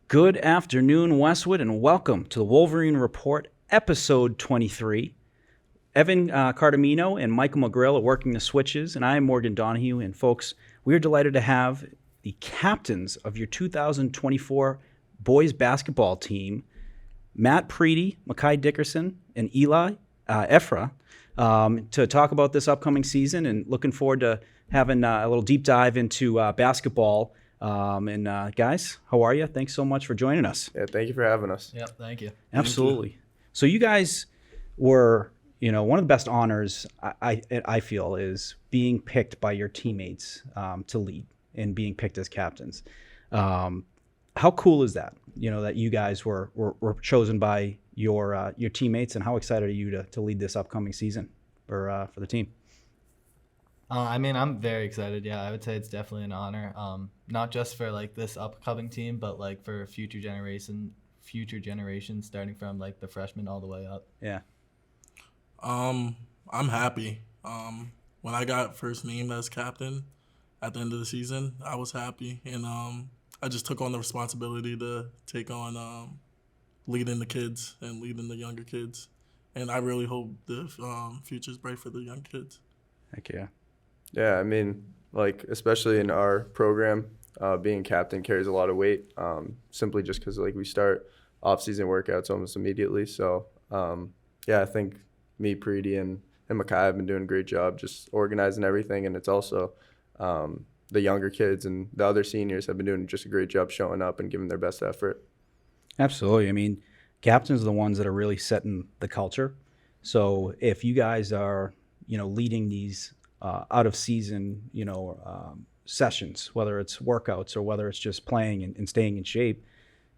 Good afternoon, Westwood, and welcome to the Wolverine Report, episode 23. Evan Cardamino and Michael McGrill are working the switches, and I am Morgan Donahue. And folks, we are delighted to have the captains of your 2024 boys basketball team, Matt Preti, Mekhi Dickerson, and Ifrah, to talk about this upcoming season, and looking forward to having a little deep dive into basketball. Guys, how are you? Thanks so much for joining us. Yeah, thank you for having us. Yep, thank you. Absolutely. Thank you. So you guys were, one of the best honors I feel is being picked by your teammates to lead and being picked as captains. How cool is that? That you guys were chosen by your teammates, and how excited are you to lead this upcoming season for the team? I'm very excited. Yeah, I would say it's definitely an honor. Not just for this upcoming team, but for future generations, starting from the freshmen all the way up. Yeah. I'm happy. When I got first named as captain at the end of the season, I was happy, and I just took on the responsibility to take on leading the kids and leading the younger kids, and I really hope the future's bright for the young kids. Heck yeah. Yeah, especially in our program, being captain carries a lot of weight, simply just because we start off-season workouts almost immediately. So, I think me, Preti, and Mekhi have been doing a great job just organizing everything, and it's also the younger kids and the other seniors have been doing just a great job showing up and giving their best effort. Absolutely. Captains are the ones that are really setting the culture. So if you guys are, leading these out of season, sessions, whether it's workouts or whether it's just playing and staying in shape,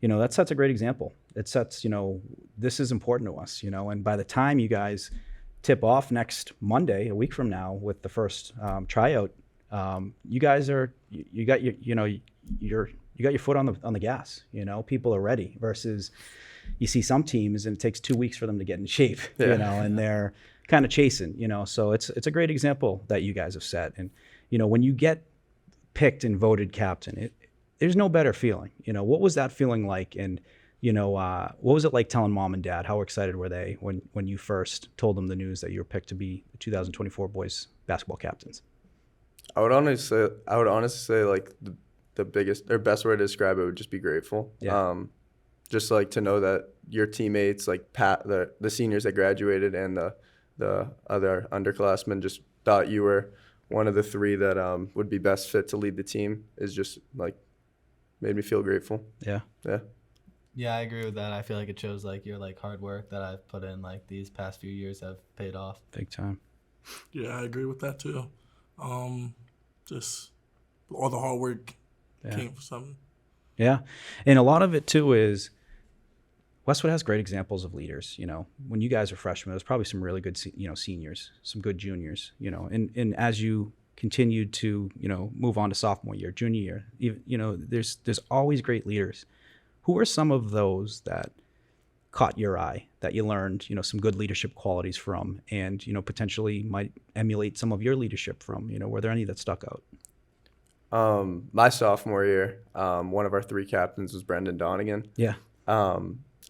that sets a great example. It sets, this is important to us, and by the time you guys tip off next Monday, a week from now, with the first tryout, you guys are, you got your foot on the gas, people are ready, versus you see some teams and it takes 2 weeks for them to get in shape, and they're kind of chasing, so it's a great example that you guys have set. And, when you get picked and voted captain, there's no better feeling. What was that feeling like? And, what was it like telling mom and dad? How excited were they when you first told them the news that you were picked to be the 2024 boys basketball captains? I would honestly say the biggest or best way to describe it would just be grateful. Yeah. Just to know that your teammates, Pat, the seniors that graduated, and the other underclassmen just thought you were one of the three that would be best fit to lead the team is just made me feel grateful. Yeah. Yeah. Yeah, I agree with that. I feel like it shows your hard work that I've put in these past few years have paid off. Big time. Yeah, I agree with that too. Just all the hard work came from something. Yeah. And a lot of it too is Westwood has great examples of leaders. When you guys are freshmen, there's probably some really good, seniors, some good juniors, and as you continued to, move on to sophomore year, junior year, even, there's always great leaders. Who are some of those that caught your eye, that you learned, some good leadership qualities from, and, potentially might emulate some of your leadership from, were there any that stuck out? My sophomore year, one of our three captains was Morgan Donahue. Yeah.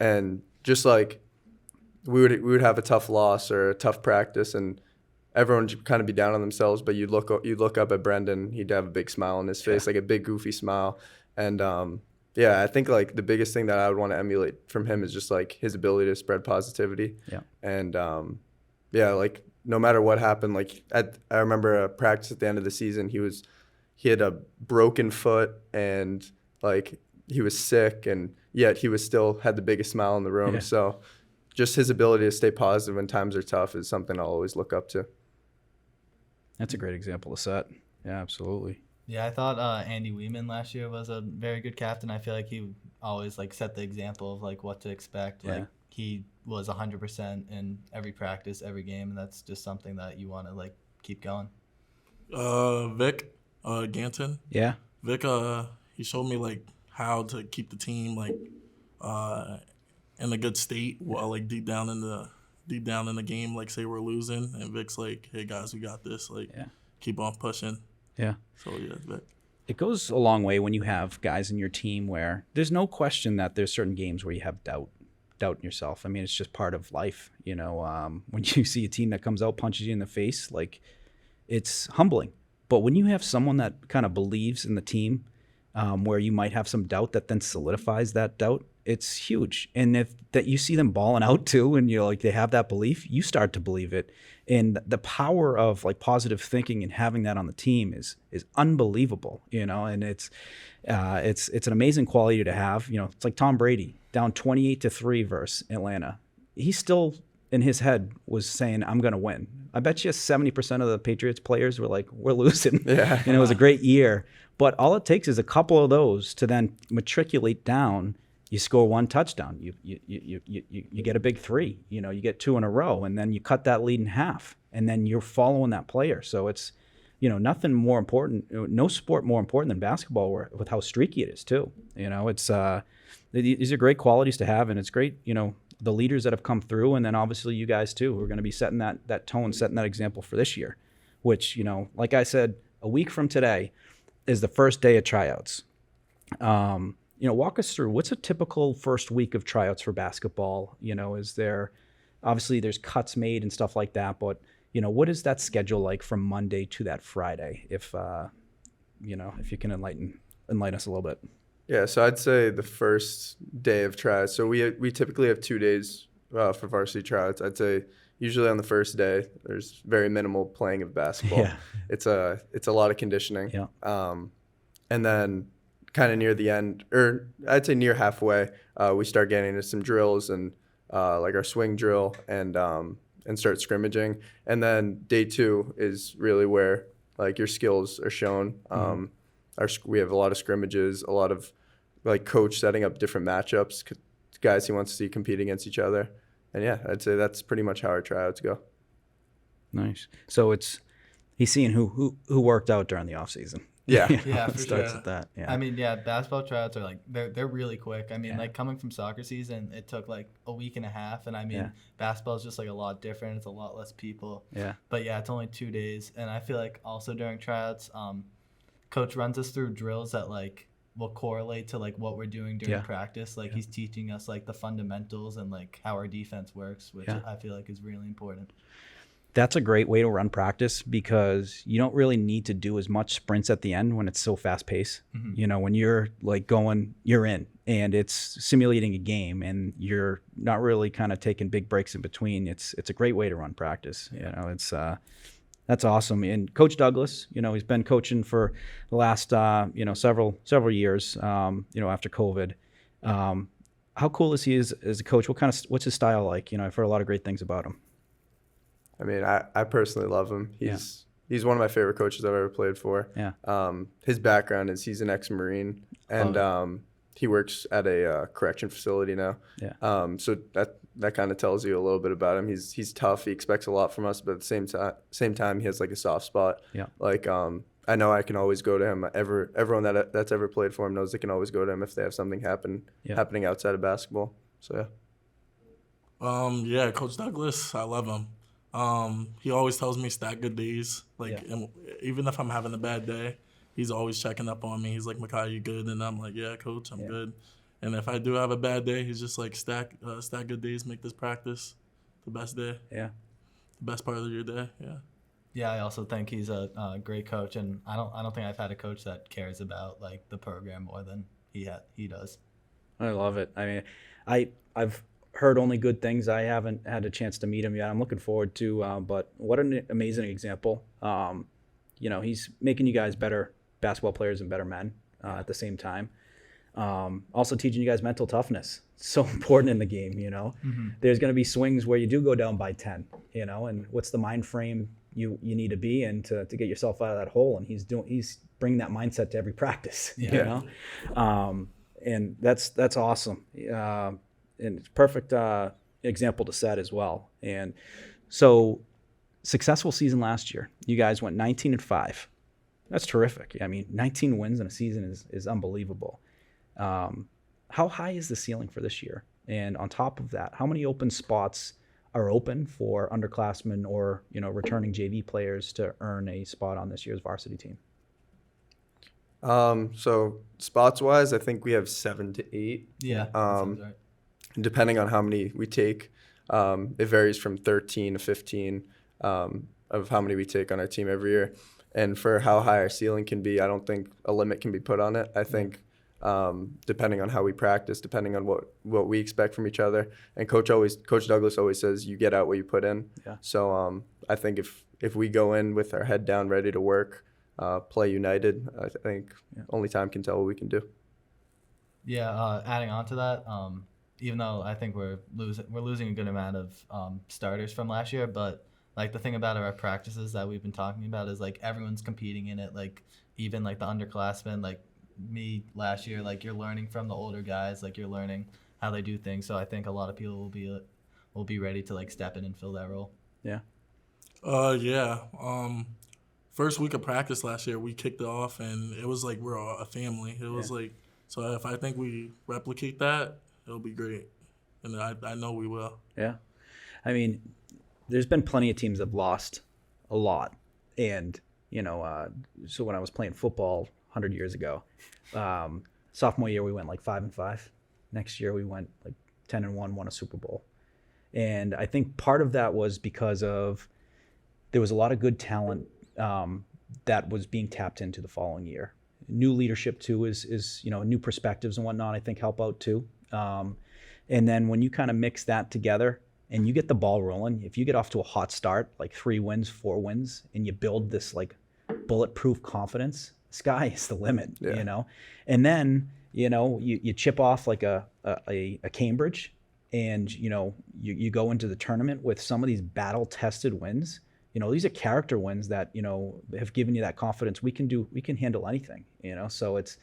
And just we would have a tough loss or a tough practice, and everyone would kind of be down on themselves. But you'd look up at Brendan, he'd have a big smile on his face, a big goofy smile. And I think the biggest thing that I would want to emulate from him is just his ability to spread positivity. Yeah. And no matter what happened, I remember a practice at the end of the season, he had a broken foot and he was sick, and yet he was still had the biggest smile in the room. Yeah. So just his ability to stay positive when times are tough is something I'll always look up to. That's a great example to set. Yeah, absolutely. Yeah, I thought Andy Weeman last year was a very good captain. I feel like he always set the example of what to expect. Yeah. He was 100% in every practice, every game, and that's just something that you want to keep going. Vic Ganton. Yeah. Vic, he showed me how to keep the team in a good state while deep down in the game, say we're losing, and Vic's hey guys, we got this. Keep on pushing. Yeah. So yeah, Vic. it goes a long way when you have guys in your team where there's no question that there's certain games where you have doubt in yourself. I mean, it's just part of life, you know. When you see a team that comes out, punches you in the face, like, it's humbling. But when you have someone that kind of believes in the team, where you might have some doubt that then solidifies that doubt, it's huge. And if that you see them balling out too, and you're like, they have that belief, you start to believe it. And the power of like positive thinking and having that on the team is unbelievable, you know. And it's an amazing quality to have. You know, it's like Tom Brady down 28-3 versus Atlanta. He still in his head was saying, I'm going to win. I bet you 70% of the Patriots players were like, we're losing. Yeah. And it was a great year. But all it takes is a couple of those to then matriculate down. You score one touchdown, you get a big three, you know, you get two in a row, and then you cut that lead in half, and then you're following that player. So it's, you know, nothing more important, no sport more important than basketball with how streaky it is too. You know, it's these are great qualities to have, and it's great, you know, the leaders that have come through, and then obviously you guys too, who are going to be setting that tone, setting that example for this year, which, you know, like I said, a week from today is the first day of tryouts. You know, walk us through, what's a typical first week of tryouts for basketball? You know, is there, obviously there's cuts made and stuff like that, but, you know, what is that schedule like from Monday to that Friday? If, you know, if you can enlighten us a little bit. Yeah, so I'd say the first day of tryouts. So we typically have 2 days for varsity tryouts. I'd say usually on the first day, there's very minimal playing of basketball. Yeah. It's a lot of conditioning. Yeah. And then kind of near the end, or I'd say near halfway, we start getting into some drills and like our swing drill and start scrimmaging. And then day 2 is really where like your skills are shown. We have a lot of scrimmages, a lot of like coach setting up different matchups, guys he wants to see compete against each other. And yeah, I'd say that's pretty much how our tryouts go. Nice. So he's seeing who worked out during the off season. Yeah. Yeah, It for starts sure. with that. Yeah. I mean, yeah, basketball tryouts are like they're really quick. I mean, like coming from soccer season, it took like a week and a half, and I mean, basketball is just like a lot different. It's a lot less people. Yeah. But yeah, it's only 2 days, and I feel like also during tryouts, coach runs us through drills that like will correlate to like what we're doing during practice. Like he's teaching us like the fundamentals and like how our defense works, which I feel like is really important. That's a great way to run practice because you don't really need to do as much sprints at the end when it's so fast paced. You know, when you're like going, you're in, and it's simulating a game, and you're not really kind of taking big breaks in between. It's a great way to run practice. You know, it's that's awesome. And Coach Douglas, you know, he's been coaching for the last you know, several years. You know, after COVID, how cool is he as a coach? What's his style like? You know, I've heard a lot of great things about him. I mean, I personally love him. He's one of my favorite coaches I've ever played for. Yeah. His background is he's an ex-Marine, and he works at a correction facility now. Yeah. So that kind of tells you a little bit about him. He's tough. He expects a lot from us, but at the same time, he has like a soft spot. Yeah. Like I know I can always go to him. Everyone that's ever played for him knows they can always go to him if they have something happening outside of basketball. So yeah, Coach Douglas, I love him. He always tells me stack good days. Like, and even if I'm having a bad day, he's always checking up on me. He's like, Mekhi, you good? And I'm like, yeah, coach, I'm good. And if I do have a bad day, he's just like, stack good days, make this practice the best day. Yeah. The best part of your day. Yeah. Yeah, I also think he's a great coach, and I don't think I've had a coach that cares about like the program more than he does. I love it. I mean, I've heard only good things. I haven't had a chance to meet him yet. I'm looking forward to, but what an amazing example. You know, he's making you guys better basketball players and better men at the same time. Also teaching you guys mental toughness. So important in the game, you know. There's going to be swings where you do go down by 10, you know, and what's the mind frame you need to be in to get yourself out of that hole. And he's bringing that mindset to every practice, you know. And that's awesome. And it's a perfect example to set as well. And so successful season last year. You guys went 19-5. That's terrific. I mean, 19 wins in a season is unbelievable. How high is the ceiling for this year? And on top of that, how many open spots are open for underclassmen or, you know, returning JV players to earn a spot on this year's varsity team? So spots wise, I think we have 7 to 8. Yeah. That sounds right. Depending on how many we take. It varies from 13 to 15 of how many we take on our team every year. And for how high our ceiling can be, I don't think a limit can be put on it. I think depending on how we practice, depending on what we expect from each other. And Coach Douglas always says, you get out what you put in. Yeah. So I think if we go in with our head down, ready to work, play united, I think only time can tell what we can do. Yeah, adding on to that, even though I think we're losing a good amount of starters from last year, but like the thing about our practices that we've been talking about is like everyone's competing in it. Like even like the underclassmen, like me last year, like you're learning from the older guys, like you're learning how they do things. So I think a lot of people will be ready to like step in and fill that role. Yeah. Yeah. First week of practice last year, we kicked it off, and it was like we're a family. It was like, so if I think we replicate that, it'll be great, and I know we will. Yeah. I mean, there's been plenty of teams that have lost a lot, and so when I was playing football 100 years ago, sophomore year we went like 5-5. Next year we went like 10-1, won a Super Bowl, and I think part of that was because of there was a lot of good talent that was being tapped into the following year. New leadership too is new perspectives and whatnot, I think help out too. And then when you kind of mix that together and you get the ball rolling, if you get off to a hot start, like 3 wins, 4 wins, and you build this like bulletproof confidence, sky is the limit, And then, you chip off like a Cambridge, and you go into the tournament with some of these battle-tested wins. These are character wins that have given you that confidence. We can handle anything. So it's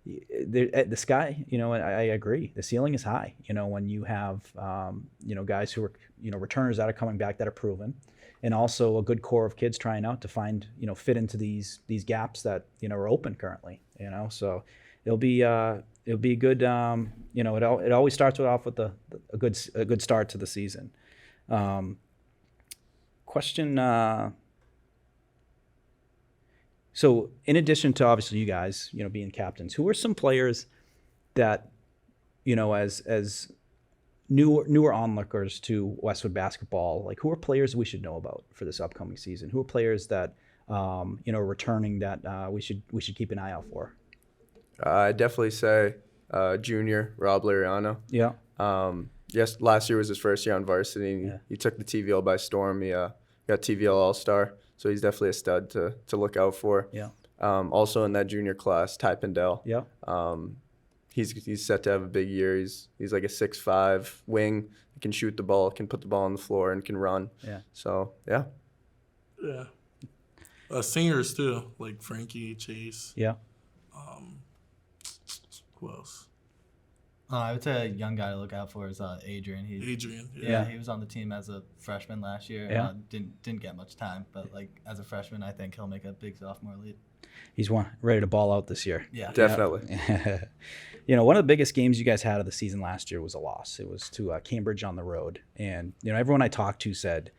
the sky. I agree. The ceiling is high. When you have guys who are returners that are coming back that are proven, and also a good core of kids trying out to find fit into these gaps that are open currently. So it'll be good. It always starts off with a good start to the season. Question. So in addition to obviously you guys, being captains, who are some players that, as newer onlookers to Westwood basketball, like who are players we should know about for this upcoming season? Who are players that, returning that we should keep an eye out for? I'd definitely say junior Rob Lariano. Yeah. Yes, last year was his first year on varsity. And he took the TVL by storm. He got TVL All-Star, so he's definitely a stud to look out for. Yeah. Also in that junior class, Ty Pindell. Yeah. He's set to have a big year. He's like a 6'5" wing. He can shoot the ball, can put the ball on the floor, and can run. Yeah. So yeah. Yeah. Singers too, like Frankie, Chase. Yeah. Who else? I would say a young guy to look out for is Adrian. Adrian. Yeah, he was on the team as a freshman last year. Yeah. Didn't get much time, but like as a freshman, I think he'll make a big sophomore leap. He's ready to ball out this year. Yeah, Definitely. One of the biggest games you guys had of the season last year was a loss. It was to Cambridge on the road, and everyone I talked to said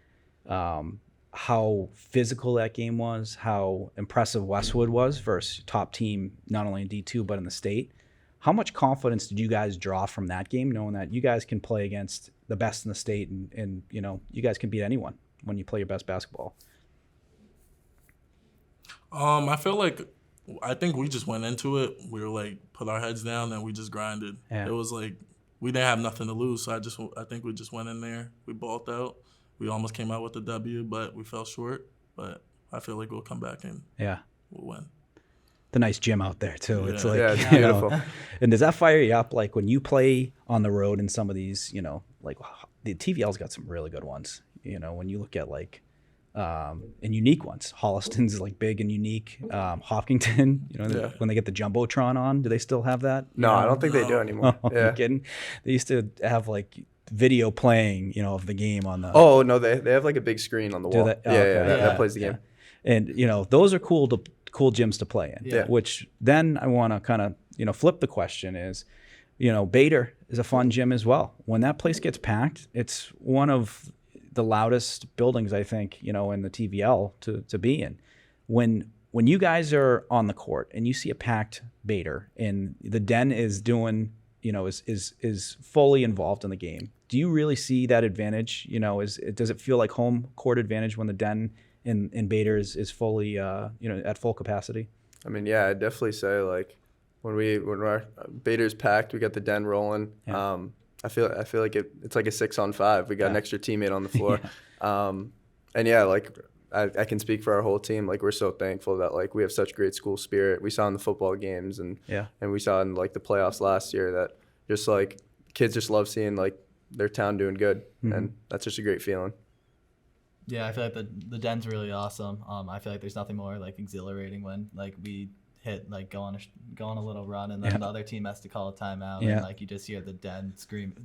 how physical that game was, how impressive Westwood was versus top team, not only in D2 but in the state. How much confidence did you guys draw from that game, knowing that you guys can play against the best in the state and you guys can beat anyone when you play your best basketball? I think we just went into it. We were like, put our heads down and we just grinded. Yeah. It was like we didn't have nothing to lose, so I think we just went in there. We balled out. We almost came out with a W, but we fell short. But I feel like we'll come back and we'll win. The nice gym out there too. Yeah. It's like, It's beautiful. And does that fire you up? Like when you play on the road in some of these, like the TVL's got some really good ones. When you look at like, and unique ones. Holliston's like big and unique. Hopkinton, when they get the Jumbotron on, do they still have that? No, I don't think they do anymore. Oh, Yeah. you kidding? They used to have like video playing, of the game on the. Oh no, they have like a big screen on the Do wall. they? Oh, Yeah, okay. that plays the game. And those are cool gyms to play in. Yeah. Which then I want to kind of flip the question is, Bader is a fun gym as well. When that place gets packed, it's one of the loudest buildings I think in the TVL to be in. When when you guys are on the court and you see a packed Bader and the Den is doing, is fully involved in the game, do you really see that advantage? Does it feel like home court advantage when the Den in Bader is fully, at full capacity? I mean, yeah, I'd definitely say like when our Bader's packed, we got the Den rolling. Yeah. I feel like it's like a 6-on-5. We got an extra teammate on the floor. And yeah, like I can speak for our whole team. Like we're so thankful that like we have such great school spirit. We saw in the football games and we saw in like the playoffs last year that just like kids just love seeing like their town doing good, and that's just a great feeling. Yeah, I feel like the Den's really awesome. I feel like there's nothing more like exhilarating when like we hit like go on a little run and then the other team has to call a timeout and like you just hear the Den screaming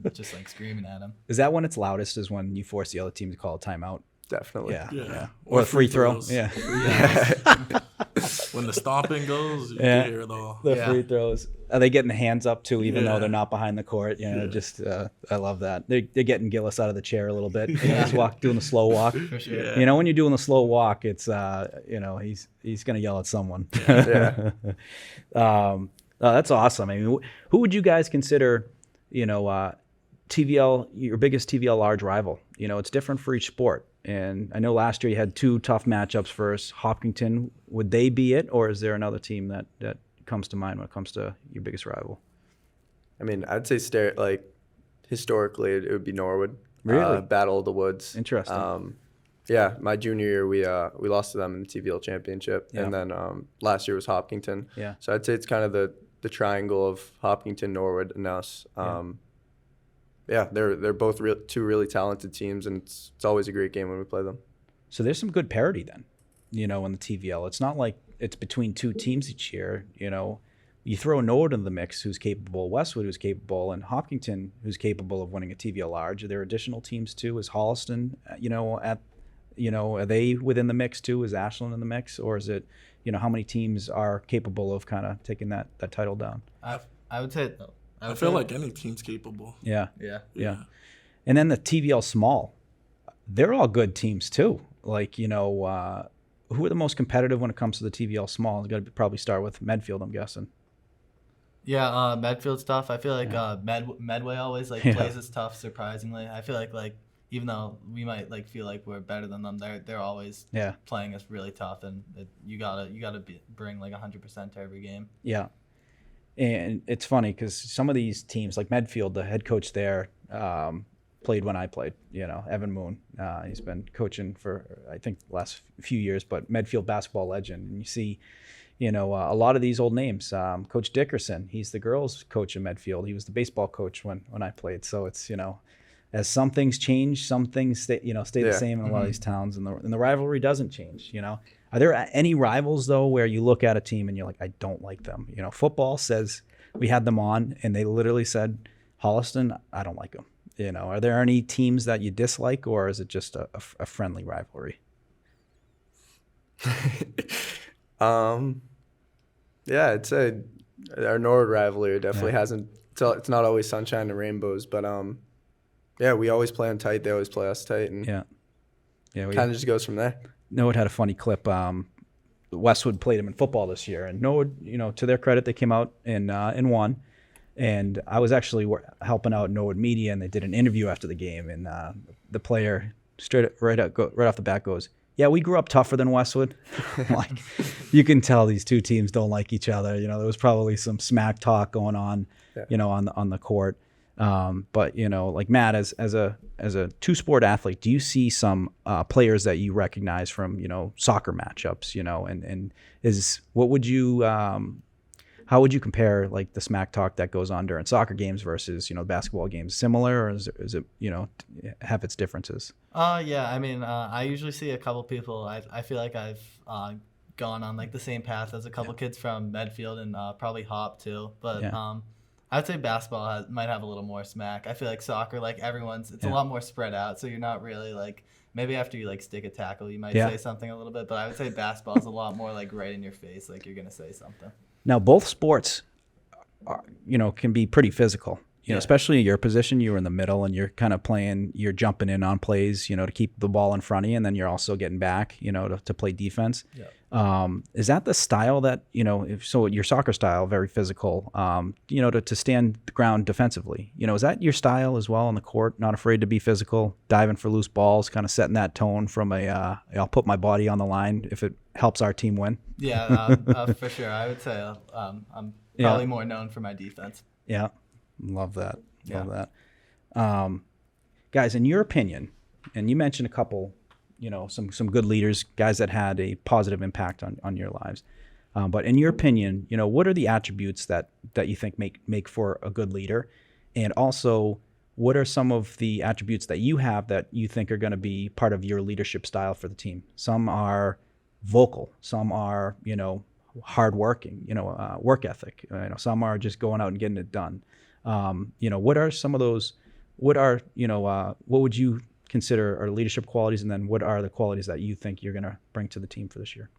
at them. Is that when it's loudest? Is when you force the other team to call a timeout? Definitely. Yeah. Or a free throw. Yeah. When the stomping goes, you can hear it all. The free throws. Are they getting the hands up too, even though they're not behind the court? Just I love that. They're getting Gillis out of the chair a little bit. Just doing the slow walk. For sure. When you're doing the slow walk, it's he's gonna yell at someone. That's awesome. I mean, who would you guys consider, TVL, your biggest TVL large rival? It's different for each sport. And I know last year you had 2 tough matchups first. Hopkinton, would they be it, or is there another team that comes to mind when it comes to your biggest rival? I mean, I'd say historically it would be Norwood. Really? Battle of the Woods. Interesting. Yeah, my junior year we lost to them in the TVL championship, and then last year was Hopkinton. Yeah. So I'd say it's kind of the triangle of Hopkinton, Norwood, and us. They're both two really talented teams, and it's always a great game when we play them. So there's some good parity then, in the TVL. It's not like it's between 2 teams each year. You throw Norwood in the mix, who's capable, Westwood, who's capable, and Hopkinton, who's capable of winning a TVL large. Are there additional teams too? Is Holliston, are they within the mix too? Is Ashland in the mix, or is it, how many teams are capable of kind of taking that title down? I would say. I feel like any team's capable. Yeah. Yeah. And then the TVL small, they're all good teams too. Like, who are the most competitive when it comes to the TVL small? It's got to probably start with Medfield, I'm guessing. Yeah, Medfield's tough. I feel like Medway always plays us tough. Surprisingly, I feel like even though we might feel like we're better than them, they're always playing us really tough, and you gotta bring 100% to every game. Yeah. And it's funny because some of these teams, like Medfield, the head coach there played when I played, Evan Moon. He's been coaching for, I think, the last few years, but Medfield basketball legend. And you see, a lot of these old names. Coach Dickerson, he's the girls' coach in Medfield. He was the baseball coach when I played. So it's, as some things change, some things stay the same in a lot of these towns, and the rivalry doesn't change, Are there any rivals, though, where you look at a team and you're like, I don't like them? Football says, we had them on, and they literally said, Holliston, I don't like them. Are there any teams that you dislike, or is it just a friendly rivalry? Yeah, I'd say our Norwood rivalry definitely hasn't. It's not always sunshine and rainbows, but we always play them tight. They always play us tight, and kind of just goes from there. Norwood had a funny clip. Westwood played them in football this year, and Norwood, to their credit, they came out and won. And I was actually helping out Norwood media, and they did an interview after the game, and the player right off the bat goes, "Yeah, we grew up tougher than Westwood." You can tell these 2 teams don't like each other. There was probably some smack talk going on, on the court. But Matt, as a 2-sport athlete, do you see some players that you recognize from soccer matchups? And what would you how would you compare the smack talk that goes on during soccer games versus basketball games? Similar, or is it have its differences? I mean, I usually see a couple people. I feel like I've gone on the same path as a couple kids from Medfield and probably Hop too, but. I'd say basketball might have a little more smack. I feel like soccer, it's a lot more spread out, so you're not really maybe after you stick a tackle, you might say something a little bit, but I would say basketball is a lot more right in your face, you're gonna say something. Now, both sports, can be pretty physical. you know, especially in your position, you were in the middle and you're kind of you're jumping in on plays, you know, to keep the ball in front of you, and then you're also getting back, you know, to play defense. Is that the style that, you know, so your soccer style, very physical, you know, to stand the ground defensively, you know, is that your style as well on the court? Not afraid to be physical, diving for loose balls, kind of setting that tone from I'll put my body on the line if it helps our team win. Yeah, for sure. I would say I'm probably more known for my defense. Yeah. Love that. Love that. Guys, in your opinion, and you mentioned a couple, you know, some good leaders, guys that had a positive impact on your lives. But in your opinion, you know, what are the attributes that you think make for a good leader? And also, what are some of the attributes that you have that you think are going to be part of your leadership style for the team? Some are vocal, some are, you know, hardworking, you know, work ethic. You know, some are just going out and getting it done. You know, what are some of those? What are, you know, what would you consider are leadership qualities, and then what are the qualities that you think you're going to bring to the team for this year?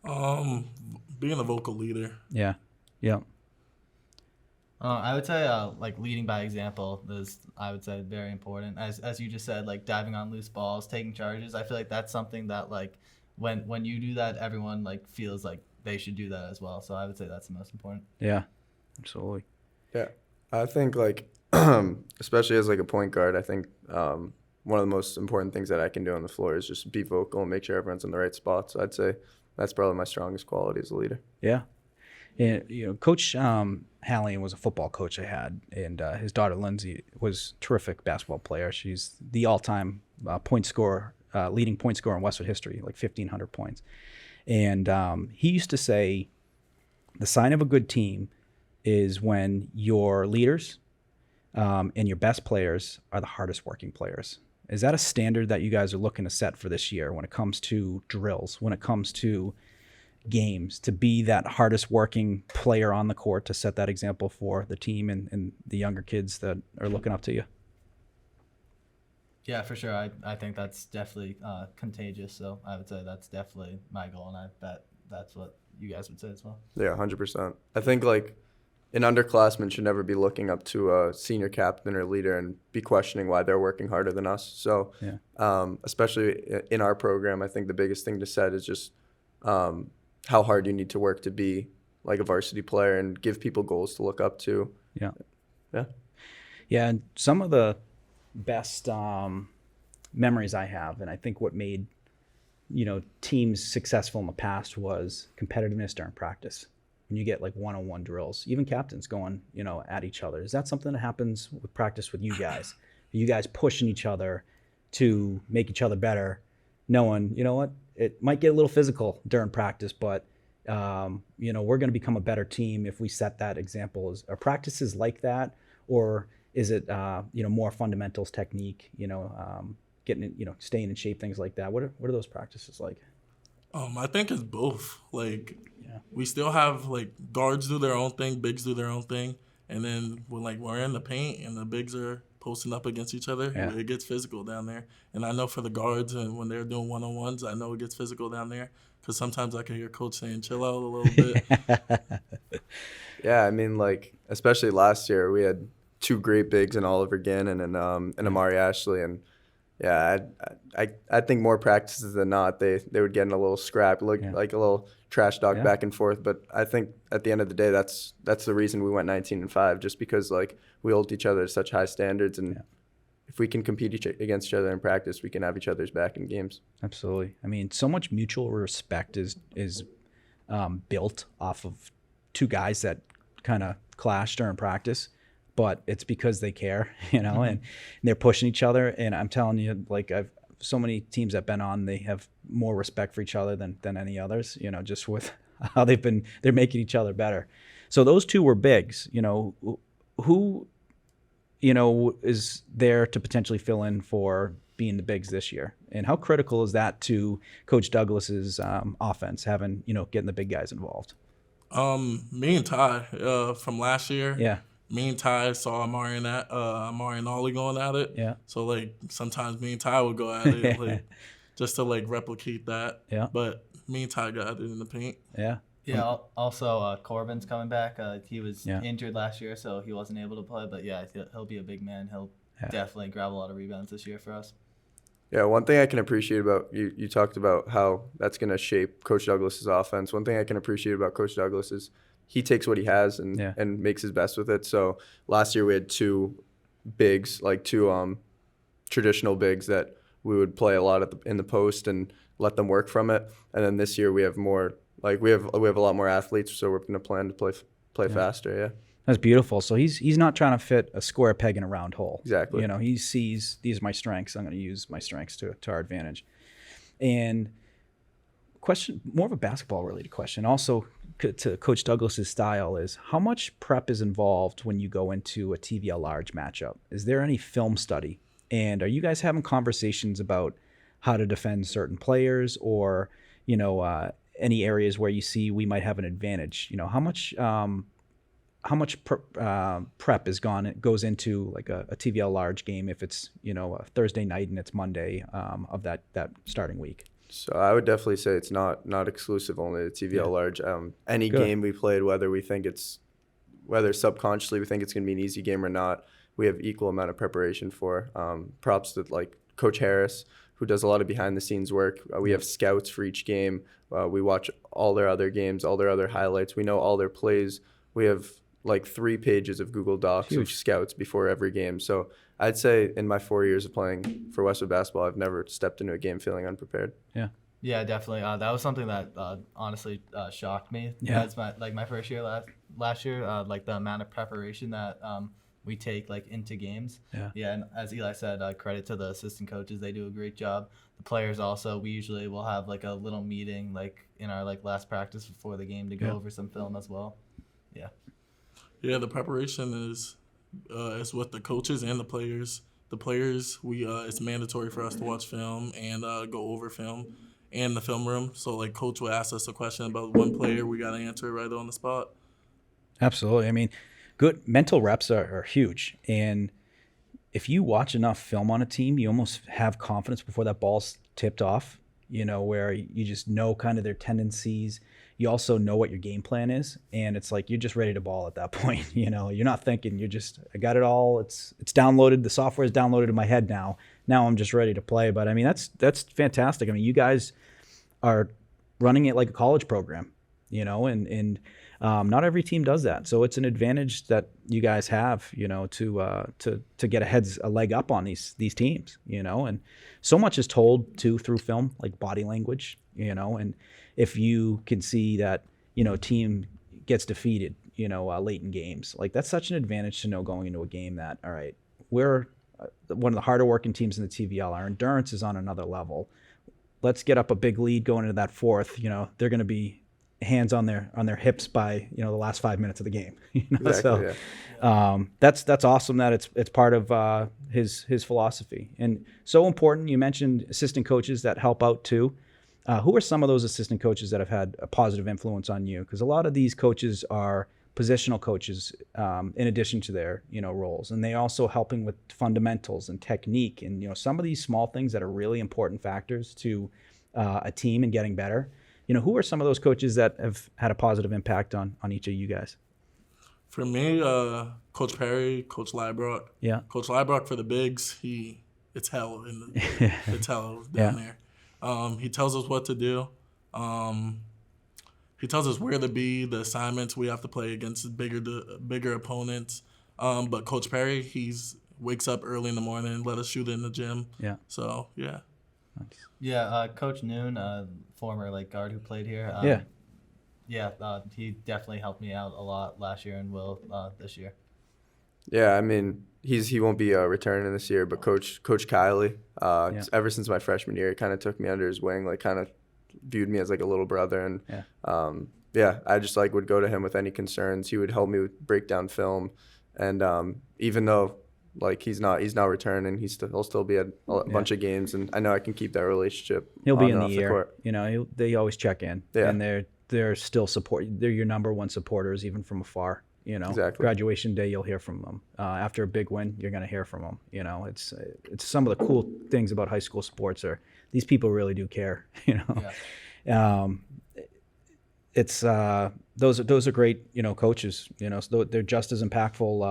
Being a vocal leader. Yeah. I would say like leading by example is, I would say, very important. As you just said, like diving on loose balls, taking charges. I feel like that's something that, like, when you do that, everyone like feels like they should do that as well. So I would say that's the most important. Yeah, absolutely. Yeah, I think, like, especially as like a point guard, I think one of the most important things that I can do on the floor is just be vocal and make sure everyone's in the right spot. So I'd say that's probably my strongest quality as a leader. Yeah. And, you know, Coach Hallian was a football coach I had, and his daughter Lindsay was a terrific basketball player. She's the all-time point scorer, leading point scorer in Westwood history, like 1,500 points. And he used to say, the sign of a good team is when your leaders and your best players are the hardest working players. Is that a standard that you guys are looking to set for this year when it comes to drills, when it comes to games, to be that hardest working player on the court, to set that example for the team and the younger kids that are looking up to you? Yeah, for sure. I think that's definitely contagious. So I would say that's definitely my goal, and I bet that's what you guys would say as well. Yeah, 100%. I think, like, an underclassman should never be looking up to a senior captain or leader and be questioning why they're working harder than us. So, especially in our program, I think the biggest thing to set is just how hard you need to work to be like a varsity player and give people goals to look up to. Yeah. And some of the best memories I have, and I think what made, you know, teams successful in the past was competitiveness during practice. When you get like one-on-one drills, even captains going, you know, at each other. Is that something that happens with practice with you guys? Are you guys pushing each other to make each other better, knowing, you know what, it might get a little physical during practice, but you know, we're going to become a better team if we set that example? Are practices like that, or is it you know, more fundamentals, technique, you know, getting, you know, staying in shape, things like that? What are those practices like? I think it's both. Like, we still have, like, guards do their own thing, bigs do their own thing, and then when, like, we're in the paint and the bigs are posting up against each other, it gets physical down there. And I know for the guards, and when they're doing one-on-ones, I know it gets physical down there, because sometimes I can hear coach saying, chill out a little bit. Yeah, I mean, like, especially last year, we had two great bigs in Oliver Gannon and Amari Ashley, and I think more practices than not, they would get in a little scrap, like a little trash talk back and forth. But I think at the end of the day, that's the reason we went 19-5, just because, like, we hold each other to such high standards, and if we can compete against each other in practice, we can have each other's back in games. Absolutely. I mean, so much mutual respect is built off of two guys that kind of clash during practice, but it's because they care, you know, and they're pushing each other. And I'm telling you, like, I've so many teams I've been on, they have more respect for each other than any others, you know, just with how they're making each other better. So those two were bigs, you know. Who, you know, is there to potentially fill in for being the bigs this year? And how critical is that to Coach Douglas's offense, having, you know, getting the big guys involved? Me and Ty from last year. Yeah. Me and Ty saw Amari and Ollie going at it. Yeah. So, like, sometimes me and Ty would go at it, like, just to, like, replicate that. Yeah. But me and Ty got it in the paint. Yeah. Yeah. Also, Corbin's coming back. He was Yeah. injured last year, so he wasn't able to play. But yeah, he'll be a big man. He'll definitely grab a lot of rebounds this year for us. Yeah, one thing I can appreciate about you talked about how that's going to shape Coach Douglas's offense. One thing I can appreciate about Coach Douglas is he takes what he has and makes his best with it. So last year we had two bigs, like two traditional bigs that we would play a lot in the post and let them work from it. And then this year we have more, like we have a lot more athletes, so we're going to plan to play faster. Yeah. That's beautiful. So he's not trying to fit a square peg in a round hole. Exactly. You know, he sees these are my strengths. I'm going to use my strengths to our advantage. And question, more of a basketball related question, also to Coach Douglas's style, is how much prep is involved when you go into a TVL large matchup? Is there any film study? And are you guys having conversations about how to defend certain players, or, you know, any areas where you see we might have an advantage? You know, how much prep goes into like a TVL large game if it's, you know, a Thursday night and it's Monday of that starting week? So I would definitely say it's not exclusive only to TVL large. Any game we played, whether subconsciously we think it's going to be an easy game or not, we have equal amount of preparation for. Props to like Coach Harris, who does a lot of behind the scenes work. We have scouts for each game. We watch all their other games, all their other highlights. We know all their plays. We have like 3 pages of Google Docs of scouts before every game. So I'd say in my 4 years of playing for Westwood basketball, I've never stepped into a game feeling unprepared. Yeah, definitely. That was something that honestly shocked me. Yeah. That's my first year last year. Like the amount of preparation that we take like into games. Yeah, and as Eli said, credit to the assistant coaches. They do a great job. The players also. We usually will have like a little meeting like in our like last practice before the game to go over some film as well. Yeah. Yeah, the preparation is with the coaches and the players. The players, it's mandatory for us to watch film and go over film and the film room. So, like, coach will ask us a question about one player, we got to answer it right on the spot. Absolutely. I mean, good mental reps are huge. And if you watch enough film on a team, you almost have confidence before that ball's tipped off, you know, where you just know kind of their tendencies. You also know what your game plan is, and it's like you're just ready to ball at that point. You know, you're not thinking. You're just, I got it all. It's downloaded. The software is downloaded in my head now. Now I'm just ready to play. But I mean, that's fantastic. I mean, you guys are running it like a college program, you know, and not every team does that. So it's an advantage that you guys have, you know, to get a leg up on these teams, you know. And so much is told too through film, like body language, you know. And if you can see that, you know, team gets defeated, you know, late in games, like that's such an advantage to know going into a game that, all right, we're one of the harder working teams in the TVL. Our endurance is on another level. Let's get up a big lead going into that fourth. You know, they're going to be hands on their hips by, you know, the last 5 minutes of the game. You know? Exactly, so that's awesome that it's part of his philosophy, and so important. You mentioned assistant coaches that help out too. Who are some of those assistant coaches that have had a positive influence on you? Because a lot of these coaches are positional coaches in addition to their, you know, roles, and they also helping with fundamentals and technique, and, you know, some of these small things that are really important factors to a team and getting better. You know, who are some of those coaches that have had a positive impact on each of you guys? For me, Coach Perry, Coach Librock. Yeah. Coach Librock for the bigs, it's hell it's hell down there. He tells us what to do. He tells us where to be, the assignments we have to play against bigger opponents. But Coach Perry, wakes up early in the morning and let us shoot in the gym. Yeah. So, yeah. Nice. Yeah, Coach Noon, former like guard who played here. He definitely helped me out a lot last year and will this year. Yeah, I mean, he won't be returning this year, but Coach Kiley, ever since my freshman year, he kind of took me under his wing, like kind of viewed me as like a little brother, and I just like would go to him with any concerns. He would help me break down film, and even though like he's not returning, he'll still be at a bunch of games, and I know I can keep that relationship. He'll be in the ear. court. You know, they always check in, and they're still they're your number one supporters even from afar. You know, exactly. Graduation day, you'll hear from them. After a big win, you're going to hear from them. You know, it's some of the cool things about high school sports are these people really do care. You know, it's those are great, coaches, so they're just as impactful,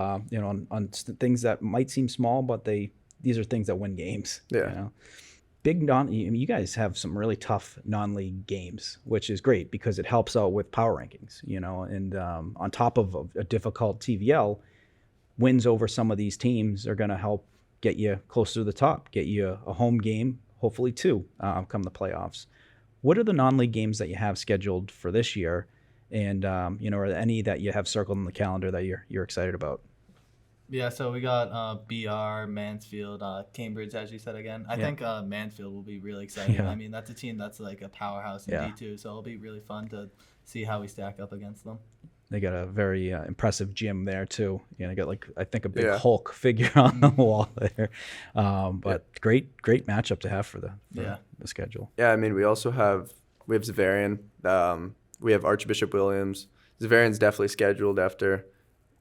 on things that might seem small, but these are things that win games. Yeah. Big you guys have some really tough non-league games, which is great because it helps out with power rankings, and on top of a difficult TVL, wins over some of these teams are going to help get you closer to the top, get you a home game, hopefully two, come the playoffs. What are the non-league games that you have scheduled for this year? And, are there any that you have circled on the calendar that you're excited about? Yeah, so we got BR, Mansfield, Cambridge, as you said again. I think Mansfield will be really exciting. Yeah. I mean, that's a team that's like a powerhouse in D2, so it'll be really fun to see how we stack up against them. They got a very impressive gym there too. They got I think a big Yeah. Hulk figure on the wall there. But great matchup to have for the schedule. Yeah, I mean, we have Zavarian. We have Archbishop Williams. Zavarian's definitely scheduled after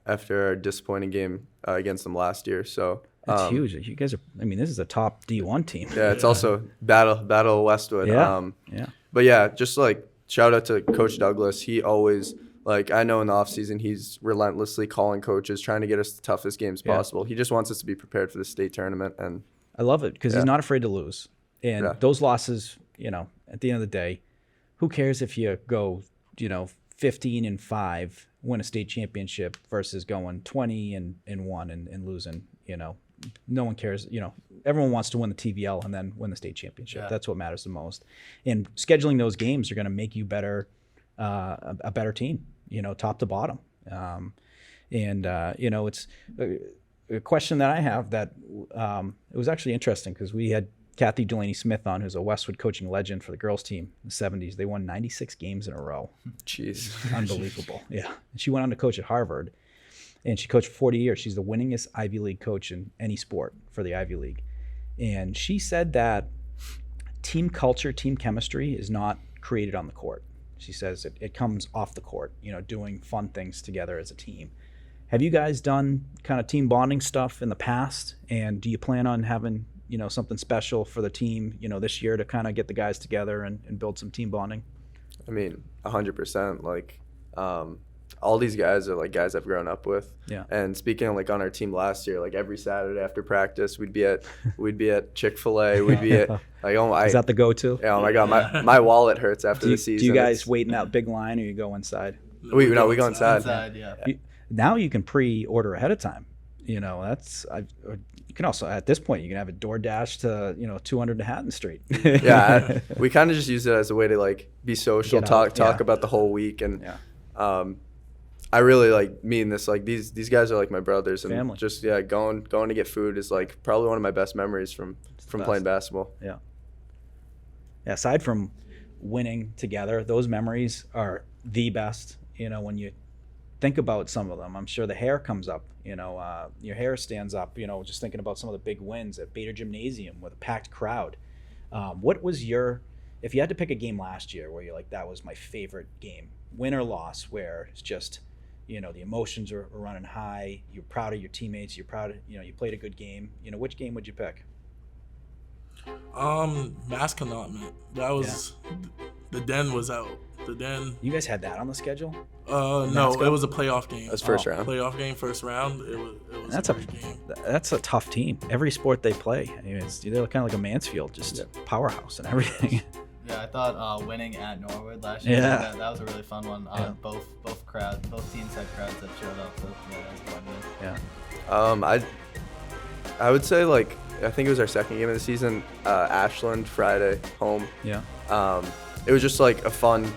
our disappointing game against them last year. So That's huge. You guys are. I mean, this is a top D1 team. yeah, it's also Battle of Westwood. Yeah. But yeah, just like shout out to Coach Douglas. He always, like, I know in the offseason he's relentlessly calling coaches, trying to get us the toughest games possible. He just wants us to be prepared for the state tournament. And I love it because he's not afraid to lose. And those losses, at the end of the day, who cares if you go, 15-5, win a state championship versus going 20-1 and losing, no one cares. Everyone wants to win the TVL and then win the state championship. That's what matters the most. And scheduling those games are going to make you better, a better team, top to bottom. It's a question that I have that it was actually interesting because we had Kathy Delaney-Smith on, who's a Westwood coaching legend for the girls team in the 70s. They won 96 games in a row. jeez. Unbelievable. Yeah. And she went on to coach at Harvard, and she coached for 40 years. She's the winningest Ivy League coach in any sport for the Ivy League. And she said that team culture, team chemistry is not created on the court. She says it comes off the court, doing fun things together as a team. Have you guys done kind of team bonding stuff in the past? And do you plan on having, something special for the team, this year to kind of get the guys together and build some team bonding? I mean, 100%. Like, all these guys are like guys I've grown up with. Yeah. And speaking of, like, on our team last year, like every Saturday after practice, we'd be at Chick-fil-A. We'd be at Is that the go-to? Yeah, oh my God, my wallet hurts after the season. Do you guys wait in that big line, or you go inside? We go inside. Inside, yeah. Now you can pre-order ahead of time. You can also, at this point, you can have a DoorDash to 200 to Hatton Street. Yeah, we kind of just use it as a way to like be social, talk about the whole week, and I really mean this. Like these guys are like my brothers, and family. Just going to get food is like probably one of my best memories from playing basketball. Yeah. Aside from winning together, those memories are the best. When you think about some of them, I'm sure the hair comes up. Your hair stands up. Just thinking about some of the big wins at Bader Gymnasium with a packed crowd. What was if you had to pick a game last year where you're like, that was my favorite game, win or loss, where it's just, the emotions are running high. You're proud of your teammates. You're proud of, you played a good game. Which game would you pick? Masconomet. That was the Den was out. The Den. You guys had that on the schedule? No, it was a playoff game. That's first round. Playoff game, first round. It was That's a great game. That's a tough team. Every sport they play, they're kind of like a Mansfield, just powerhouse and everything. Yeah, I thought winning at Norwood last year, Yeah. that was a really fun one. Both teams had crowds that showed up, so that was fun. Yeah. I would say, like, I think it was our second game of the season, Ashland, Friday, home. Yeah. It was just like a fun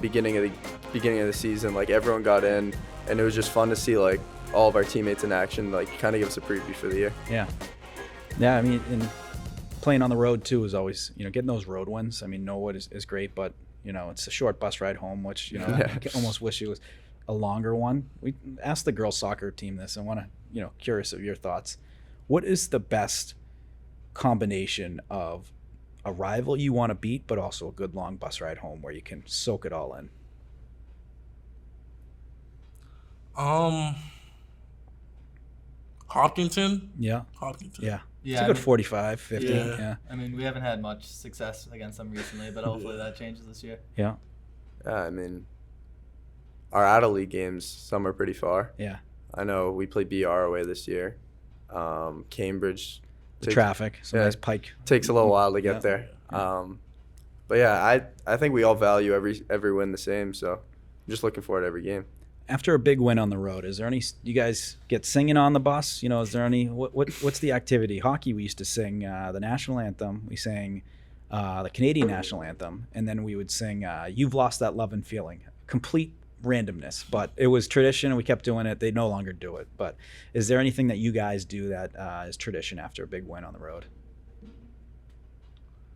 beginning of the season. Like everyone got in, and it was just fun to see like all of our teammates in action. Like kind of give us a preview for the year. Yeah. Yeah. I mean, and playing on the road too is always, getting those road wins. I mean, Norwood is great, but it's a short bus ride home, which I almost wish it was a longer one. We asked the girls soccer team this. I want to, curious of your thoughts. What is the best combination of a rival you want to beat, but also a good long bus ride home where you can soak it all in? Hopkinton. Yeah. Hopkinton. Yeah. Yeah, It's a good 45, 50. Yeah. I mean, we haven't had much success against them recently, but hopefully that changes this year. Yeah. I mean, our out of league games, some are pretty far. Yeah. I know we played BR away this year. Cambridge The traffic, some nice pike. takes a little while to get there. But yeah, I think we all value every win the same. So I'm just looking forward to every game. After a big win on the road, is there any? You guys get singing on the bus? You know, is there any? What's the activity? Hockey, we used to sing the national anthem. We sang the Canadian national anthem, and then we would sing "You've Lost That Love and Feeling." Complete randomness, but it was tradition, and we kept doing it. They no longer do it. But is there anything that you guys do that is tradition after a big win on the road?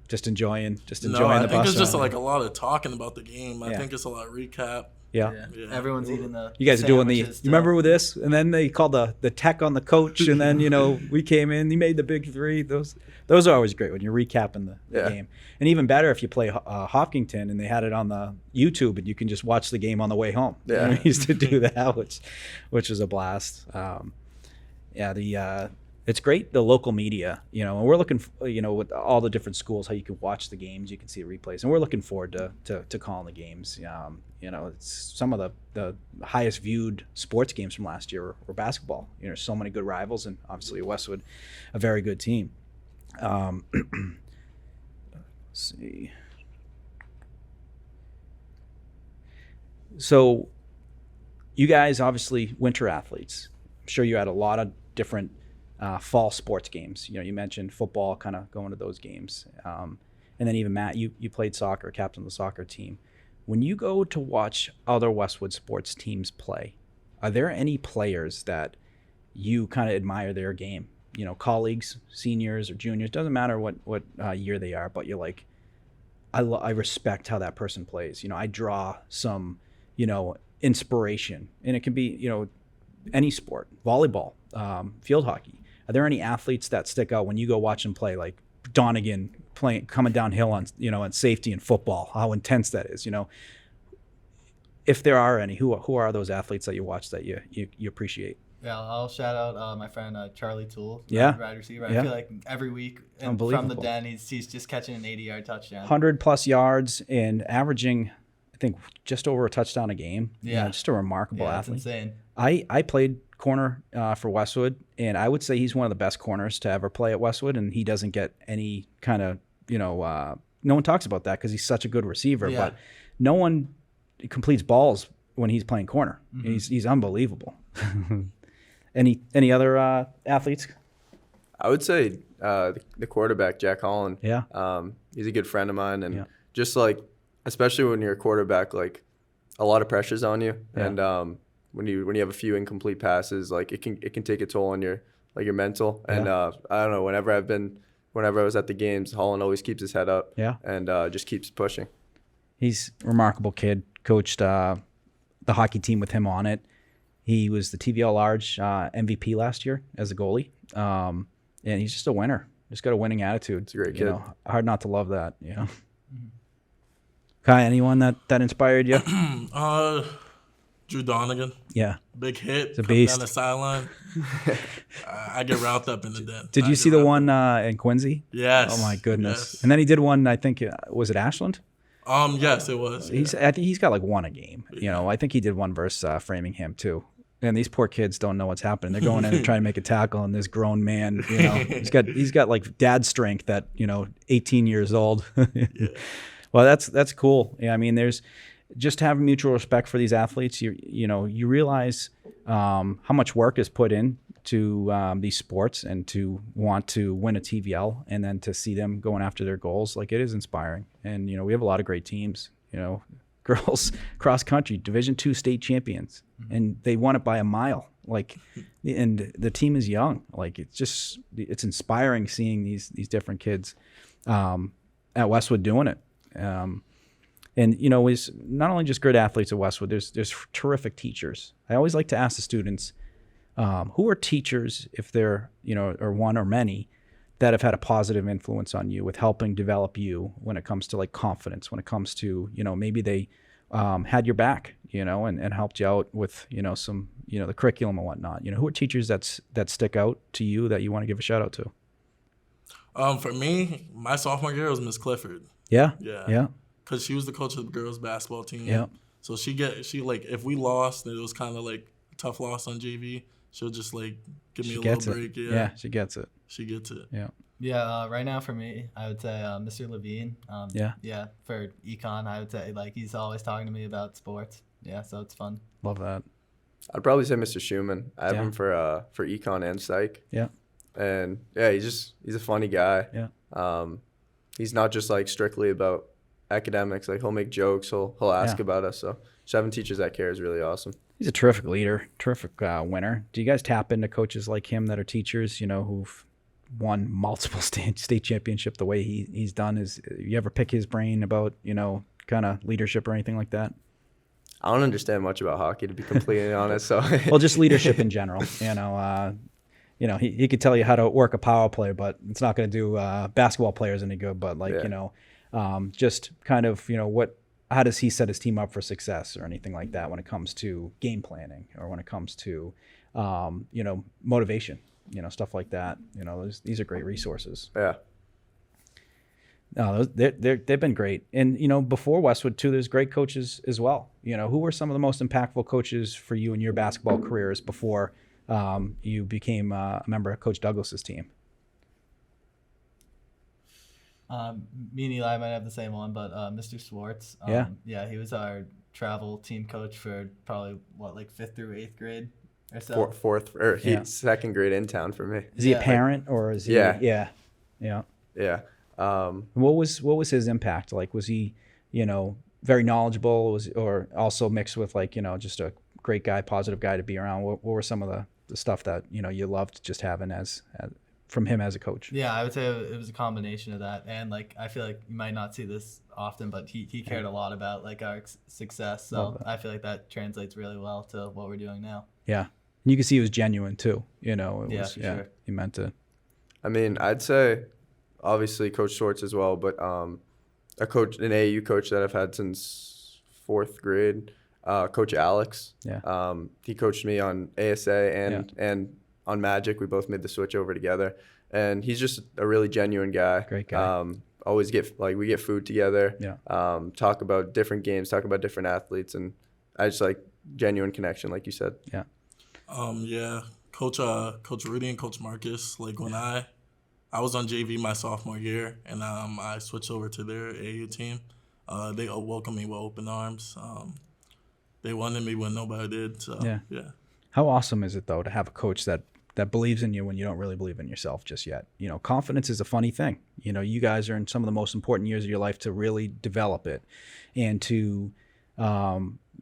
Just enjoying the bus. I think it's just like a lot of talking about the game. I think it's a lot of recap. Yeah. Everyone's eating the. You guys are doing the. You sandwiches remember with this, and then they called the tech on the coach, and then we came in. He made the big three. Those are always great when you're recapping the game, and even better if you play Hopkinton and they had it on the YouTube and you can just watch the game on the way home. Yeah, we used to do that, which was a blast. It's great, the local media, and we're looking, with all the different schools, how you can watch the games, you can see replays, and we're looking forward to calling the games. It's some of the highest viewed sports games from last year were basketball. So many good rivals, and obviously Westwood, a very good team. Let's see. So you guys, obviously winter athletes. I'm sure you had a lot of different fall sports games. You mentioned football, kind of going to those games. And then even Matt, you played soccer, captain of the soccer team. When you go to watch other Westwood sports teams play, are there any players that you kind of admire their game? Colleagues, seniors or juniors, doesn't matter what year they are, but you're like, I respect how that person plays. I draw some, inspiration, and it can be, any sport, volleyball, field hockey. Are there any athletes that stick out when you go watch them play, like Donegan coming downhill on, on safety in football, how intense that is, if there are any, who are those athletes that you watch that you appreciate? Yeah, I'll shout out my friend Charlie Toole, wide receiver. I feel like every week from the den, he's just catching an 80-yard touchdown. 100+ yards and averaging, I think, just over a touchdown a game. Yeah. Just a remarkable athlete. That's insane. I played corner for Westwood, and I would say he's one of the best corners to ever play at Westwood, and he doesn't get any kind of, no one talks about that because he's such a good receiver, but no one completes balls when he's playing corner. Mm-hmm. He's unbelievable. Any other athletes? I would say the quarterback, Jack Holland. Yeah. He's a good friend of mine, and just like, especially when you're a quarterback, like a lot of pressure's on you, and when you have a few incomplete passes, like it can take a toll on your mental. And I don't know, whenever I was at the games, Holland always keeps his head up. Yeah. And just keeps pushing. He's a remarkable kid. Coached the hockey team with him on it. He was the TVL Large MVP last year as a goalie, and he's just a winner. Just got a winning attitude. He's a great kid. Hard not to love that. Kai, anyone that inspired you? Drew Donegan. Yeah. Big hit. It's a beast. Down the sideline. I get wrapped up in the den. Did you see the one in Quincy? Yes. Oh my goodness. Yes. And then he did one, I think, was it Ashland? Yes, it was. I think he's got like one a game. I think he did one versus Framingham too. And these poor kids don't know what's happening. They're going in and trying to make a tackle, and this grown man, he's got like dad strength at 18 years old. Well, that's cool. Yeah, I mean, there's just having mutual respect for these athletes. You realize how much work is put in to these sports, and to want to win a TVL and then to see them going after their goals, like, it is inspiring. And we have a lot of great teams. Girls cross country Division II state champions, and they won it by a mile. Like, and the team is young. Like, it's inspiring seeing these different kids at Westwood doing it. And is not only just good athletes at Westwood. There's terrific teachers. I always like to ask the students, who are teachers, if they're or one or many, that have had a positive influence on you with helping develop you when it comes to like confidence, when it comes to maybe they had your back, and helped you out with some the curriculum and whatnot. Who are teachers that stick out to you that you want to give a shout out to? For me, my sophomore year was Miss Clifford. Yeah. Because she was the coach of the girls basketball team. Yeah. So she like, if we lost and it was kind of like a tough loss on JV, she'll just like give me She a gets little it. break. Yeah, she gets it. She gets it. Yeah. Yeah, right now for me, I would say Mr. Levine. Yeah. For econ, I would say like he's always talking to me about sports. Yeah, so it's fun. Love that. I'd probably say Mr. Schumann. I have Yeah. him for econ and psych. Yeah. And yeah, he's a funny guy. Yeah. He's not just like strictly about academics. Like he'll make jokes. He'll ask about us. So just having teachers that care is really awesome. He's a terrific leader, terrific winner. Do you guys tap into coaches like him that are teachers, who've won multiple state championship the way he's done? You ever pick his brain about, kind of leadership or anything like that? I don't understand much about hockey, to be completely honest. So well, just leadership in general. He could tell you how to work a power play, but it's not going to do basketball players any good. But just kind of how does he set his team up for success or anything like that when it comes to game planning or when it comes to motivation, stuff like that. These are great resources. Yeah. No, they've been great. And, before Westwood, too, there's great coaches as well. Who were some of the most impactful coaches for you in your basketball careers before you became a member of Coach Douglas's team? Me and Eli might have the same one, but Mr. Swartz. He was our travel team coach for probably, like 5th through 8th grade or so. Fourth, or second grade in town for me. Is he a parent or is he? Yeah. Yeah. What was his impact like? Was he, very knowledgeable? Or also mixed with just a great guy, positive guy to be around? What were some of the stuff that you loved just having as from him as a coach? Yeah, I would say it was a combination of that, and I feel like you might not see this often, but he cared a lot about our success. So I feel like that translates really well to what we're doing now. Yeah, and you can see he was genuine too. Sure. He meant it. I mean, I'd say obviously Coach Schwartz as well, but an AAU coach that I've had since 4th grade, Coach Alex. Yeah. He coached me on ASA and on Magic. We both made the switch over together, and he's just a really genuine guy. Great guy. Always we get food together. Yeah. Talk about different games, talk about different athletes, and I just like genuine connection, like you said. Yeah. Coach Rudy and Coach Marcus. When I was on JV my sophomore year, and I switched over to their AAU team. They welcomed me with open arms. They wanted me when nobody did. So yeah. How awesome is it though to have a coach that believes in you when you don't really believe in yourself just yet? Confidence is a funny thing. You guys are in some of the most important years of your life to really develop it and to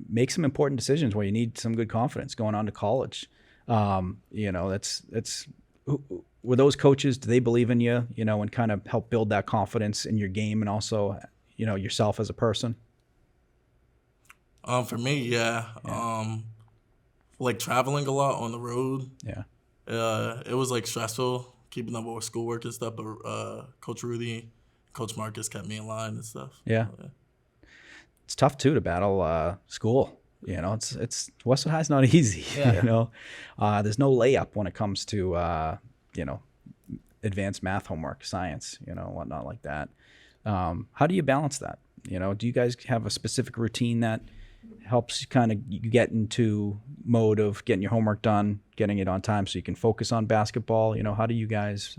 make some important decisions where you need some good confidence going on to college. Were those coaches, do they believe in you, and kind of help build that confidence in your game and also, yourself as a person? For me, yeah. Traveling a lot on the road. Yeah. It was stressful keeping up with schoolwork and stuff, but Coach Rudy, Coach Marcus kept me in line and stuff. Yeah. It's tough too to battle school. It's Westwood High's not easy. Yeah. There's no layup when it comes to advanced math homework, science, whatnot like that. How do you balance that? Do you guys have a specific routine that helps you get into mode of getting your homework done, getting it on time so you can focus on basketball? How do you guys,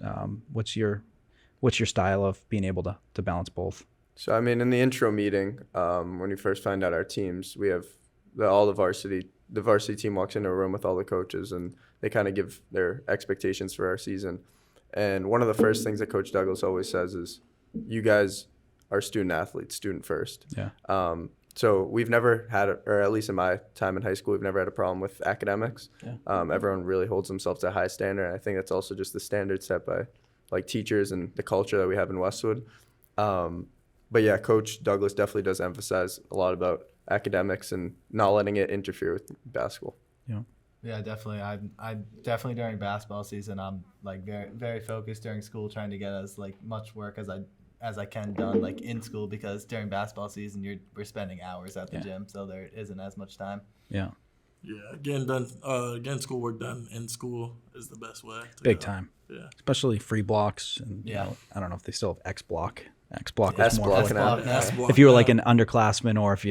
what's your style of being able to balance both? So, I mean, in the intro meeting, when we first find out our teams, we have the varsity team walks into a room with all the coaches, and they kind of give their expectations for our season. And one of the first things that Coach Douglas always says is, you guys are student athletes, student first. Yeah. So we've never had, or at least in my time in high school, we've never had a problem with academics. Yeah. Everyone really holds themselves to a high standard. And I think that's also just the standard set by teachers and the culture that we have in Westwood. But yeah, Coach Douglas definitely does emphasize a lot about academics and not letting it interfere with basketball. Yeah, definitely. I definitely during basketball season, I'm very, very focused during school, trying to get as much work as I can done in school, because during basketball season we're spending hours at the gym, so there isn't as much time. Yeah. Yeah, getting schoolwork done in school is the best way. Big time. Yeah. Especially free blocks, and I don't know if they still have X block. X block S was more block important. now. S block If you were now. an underclassman, or if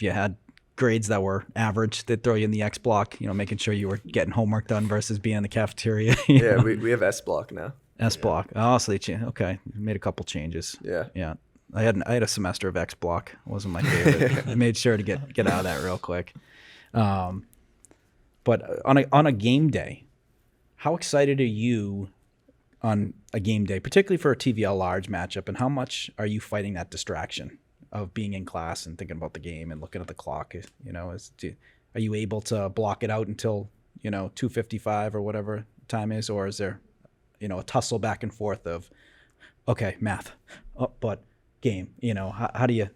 you had grades that were average. They'd throw you in the X block, making sure you were getting homework done versus being in the cafeteria. Yeah, we have S block now. S block. Oh, so okay. Made a couple changes. Yeah. Yeah. I had a semester of X block. It wasn't my favorite. I made sure to get out of that real quick. But on a game day, how excited are you on a game day, particularly for a TVL large matchup, and how much are you fighting that distraction of being in class and thinking about the game and looking at the clock? Are you able to block it out until 2:55 or whatever time is, or is there a tussle back and forth of okay, math, but game? How do you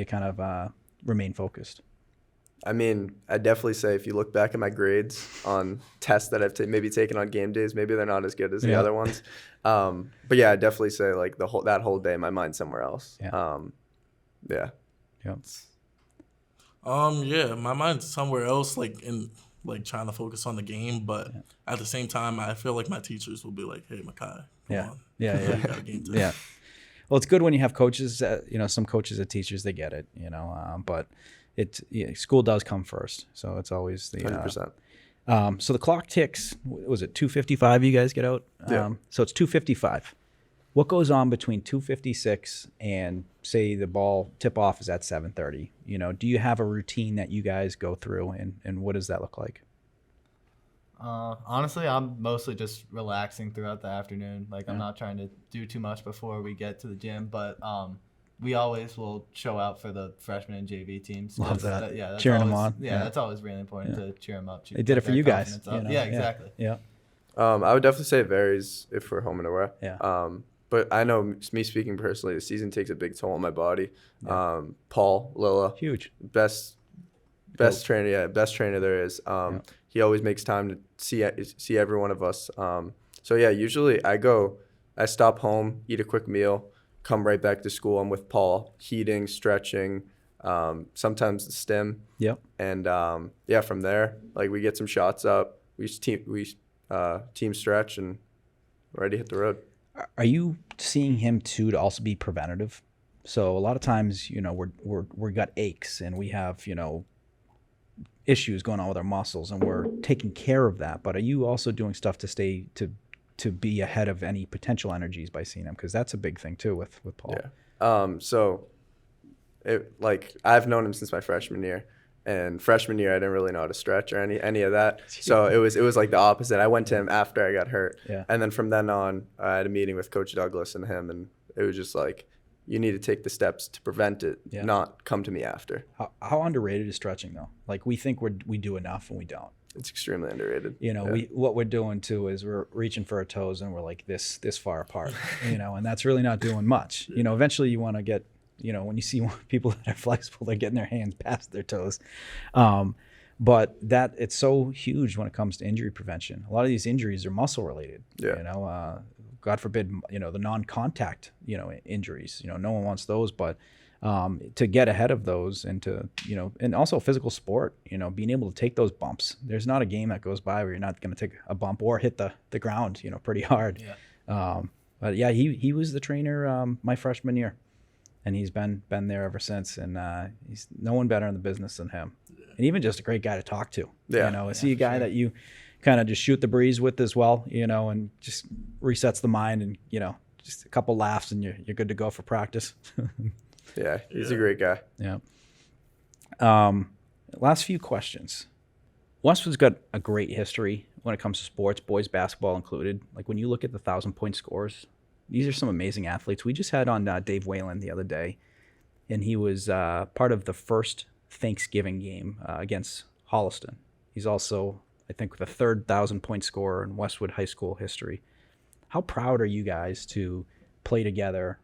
kind of remain focused? I mean, I definitely say if you look back at my grades on tests that I've maybe taken on game days, maybe they're not as good as the other ones. But yeah, I definitely say like that whole day, my mind's somewhere else. Yeah. Yeah. Yeah, my mind's somewhere else, like in like trying to focus on the game, but at the same time, I feel like my teachers will be like, "Hey, Mekhi, come on. You got a game today." Yeah. Well, it's good when you have coaches. Some coaches and teachers, they get it. But school does come first, so it's always the 100%. So the clock ticks. Was it 2:55? You guys get out. Yeah. So it's 2:55. What goes on between 2:56 and say the ball tip off is at 7:30? Do you have a routine that you guys go through, and what does that look like? Honestly, I'm mostly just relaxing throughout the afternoon. Like I'm not trying to do too much before we get to the gym, but we always will show out for the freshman and JV teams. Love that. That's Cheering them always, on. Yeah, that's always really important to cheer them up. They did it for you guys. Yeah, exactly. Yeah. I would definitely say it varies if we're home and away. Yeah. But I know, me speaking personally, the season takes a big toll on my body. Paul Lilla, Huge. best trainer there is. He always makes time to see every one of us. So yeah, usually I stop home, eat a quick meal, come right back to school. I'm with Paul, heating, stretching, sometimes the stim. Yep. And from there, like we get some shots up, we team stretch and ready to hit the road. Are you seeing him too to also be preventative? So a lot of times, we got aches and we have, issues going on with our muscles and we're taking care of that. But are you also doing stuff to stay to be ahead of any potential energies by seeing him? Because that's a big thing too with Paul. Yeah. So I've known him since my freshman year. And freshman year, I didn't really know how to stretch or any of that. So it was like the opposite. I went to him after I got hurt. Yeah. And then from then on, I had a meeting with Coach Douglas and him, and it was just like, you need to take the steps to prevent it, not come to me after. How underrated is stretching though? Like we think we do enough and we don't. It's extremely underrated. What we're doing too is we're reaching for our toes and we're like this far apart, and that's really not doing much. Eventually you want to get, when you see people that are flexible, they're getting their hands past their toes. But that it's so huge when it comes to injury prevention. A lot of these injuries are muscle related. Yeah. God forbid, the non-contact, injuries. No one wants those, but to get ahead of those and to, and also physical sport, being able to take those bumps. There's not a game that goes by where you're not going to take a bump or hit the ground, pretty hard. Yeah. But yeah, he was the trainer my freshman year. And he's been there ever since, and he's no one better in the business than him, and even just a great guy to talk to. Is he a guy that you kind of just shoot the breeze with as well, and just resets the mind, and just a couple laughs, and you're good to go for practice. Yeah, he's a great guy. Yeah. Last few questions. Westwood's got a great history when it comes to sports, boys basketball included. Like when you look at the 1,000-point scores. These are some amazing athletes. We just had on Dave Whalen the other day, and he was part of the first Thanksgiving game against Holliston. He's also, I think, the third 1,000-point scorer in Westwood High School history. How proud are you guys to play together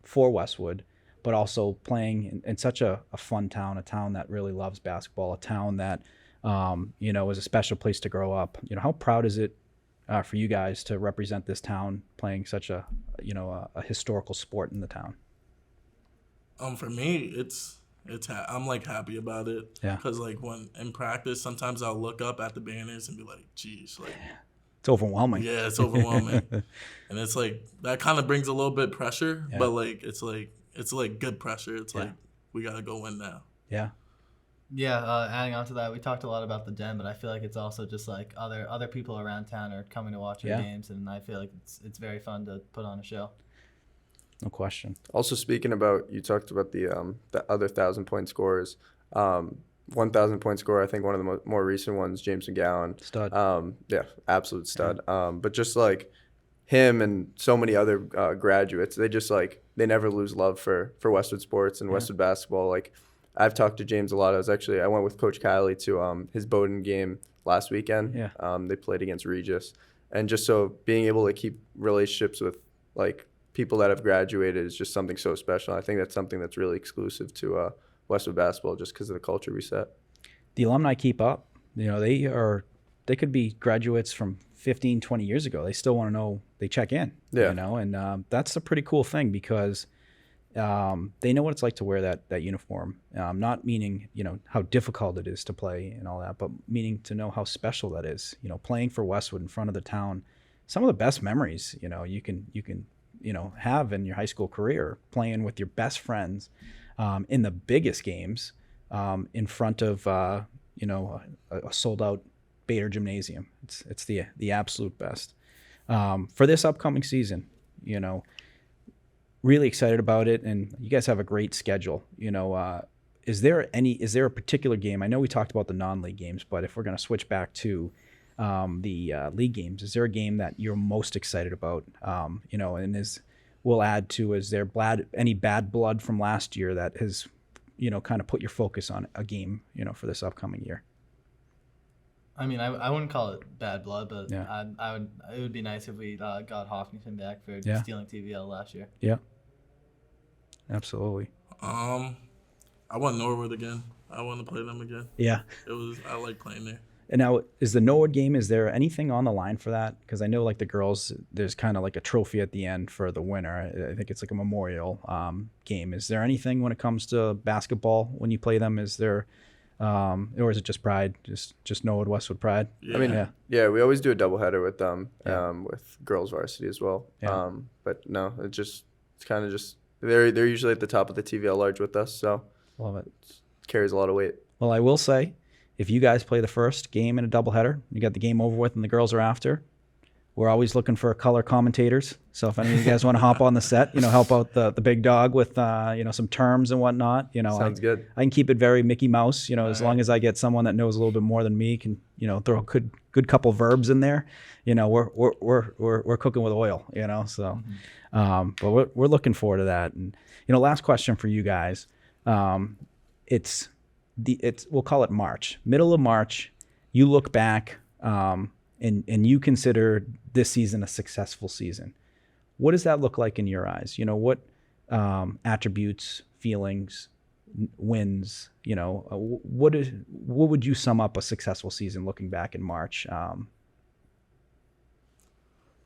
for Westwood, but also playing in such a fun town, a town that really loves basketball, a town that, is a special place to grow up? How proud is it for you guys to represent this town playing such a historical sport in the town? For me, I'm like happy about it. Yeah. Because like when in practice, sometimes I'll look up at the banners and be like, geez, like it's overwhelming. Yeah, it's overwhelming. And it's like that kind of brings a little bit pressure, but like it's like good pressure. It's like we gotta go win now. Yeah. Yeah, adding on to that, we talked a lot about the Den, but I feel like it's also just like other people around town are coming to watch our games, and I feel like it's very fun to put on a show. No question. Also, speaking about, you talked about the other 1,000-point scorers. 1,000-point scorer, I think one of the more recent ones, James McGowan. Stud. Yeah, absolute stud. But just like him and so many other graduates, they never lose love for Westwood sports and Westwood basketball. Like, I've talked to James a lot. I went with Coach Kiley to his Bowdoin game last weekend. Yeah. They played against Regis, and just so being able to keep relationships with like people that have graduated is just something so special. I think that's something that's really exclusive to Westwood basketball, just because of the culture we set. The alumni keep up. You know, they could be graduates from 15, 20 years ago. They still want to know, they check in. Yeah. You know, and that's a pretty cool thing, because they know what it's like to wear that uniform. Not meaning, you know, how difficult it is to play and all that, but meaning to know how special that is. You know, playing for Westwood in front of the town, some of the best memories, you know, you can have in your high school career, playing with your best friends in the biggest games in front of a sold out Bader Gymnasium. It's the absolute best for this upcoming season. You know, really excited about it, and you guys have a great schedule. You know, is there a particular game? I know we talked about the non-league games, but if we're going to switch back to the league games, is there a game that you're most excited about? You know, and we'll add to, is there any bad blood from last year that has, you know, kind of put your focus on a game, you know, for this upcoming year? I mean, I wouldn't call it bad blood, but Yeah. it would be nice if we got Hopkinton back for stealing TVL last year. Yeah, absolutely. I want Norwood again. I want to play them again. Yeah. I like playing there. And now, is the Norwood game, is there anything on the line for that? Because I know, like, the girls, there's kind of like a trophy at the end for the winner. I think it's like a memorial game. Is there anything when it comes to basketball when you play them? Is there, or is it just pride, just Norwood Westwood pride? Yeah. I mean, yeah, we always do a doubleheader with them, with girls varsity as well. Yeah. But no, it's kind of just they're usually at the top of the TVL large with us, so Love it. carries a lot of weight. Well, I will say, if you guys play the first game in a doubleheader, you got the game over with and the girls are after, we're always looking for color commentators. So if any of you guys want to hop on the set, you know, help out the big dog with, you know, some terms and whatnot, you know. Sounds good. I can keep it very Mickey Mouse, you know, as long as I get someone that knows a little bit more than me, can, you know, throw a good couple verbs in there. You know, we're cooking with oil, you know. So, but we're looking forward to that. And, you know, last question for you guys. We'll call it March, middle of March. You look back and you consider this season a successful season. What does that look like in your eyes? You know, what attributes, feelings, wins, you know, what would you sum up a successful season looking back in March?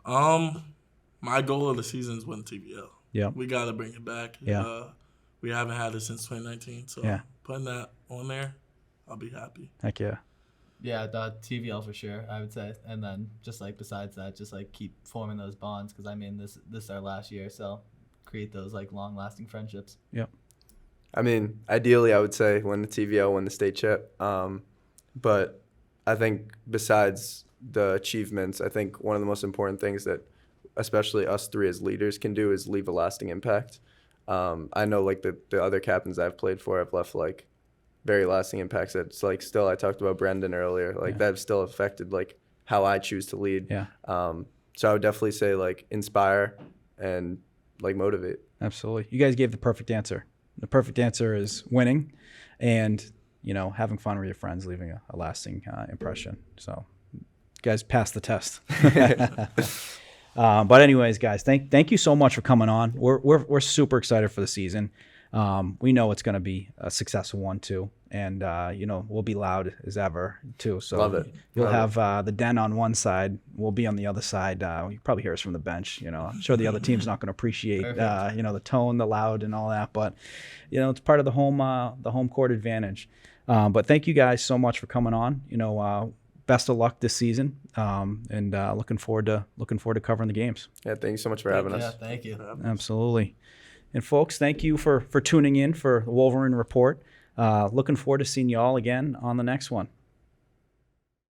My goal of the season is win TVL. Yeah. We got to bring it back. Yeah. We haven't had it since 2019, so putting that on there, I'll be happy. Heck yeah. Yeah, the TVL for sure, I would say. And then just like besides that, just like keep forming those bonds, because I mean this is our last year, so create those like long lasting friendships. Yep. I mean, ideally, I would say win the TVL, win the state chip. But I think besides the achievements, I think one of the most important things that especially us three as leaders can do is leave a lasting impact. I know like the other captains I've played for have left like very lasting impacts. It's like still, I talked about Brendan earlier, like that have still affected like how I choose to lead. Yeah. So I would definitely say like inspire and like motivate. Absolutely. You guys gave the perfect answer. The perfect answer is winning and, you know, having fun with your friends, leaving a lasting impression. So you guys passed the test. But anyways, guys, thank you so much for coming on. We're super excited for the season. We know it's going to be a successful one too, and you know, we'll be loud as ever too. So Love it. You'll have the Den on one side, we'll be on the other side. You probably hear us from the bench. You know, I'm sure the other team's not going to appreciate you know, the tone, the loud, and all that, but you know, it's part of the home court advantage. But thank you guys so much for coming on. You know, best of luck this season, and looking forward to covering the games. Yeah, thank you so much for having us. Yeah, thank you. Absolutely. And folks, thank you for tuning in for the Wolverine Report. Looking forward to seeing you all again on the next one.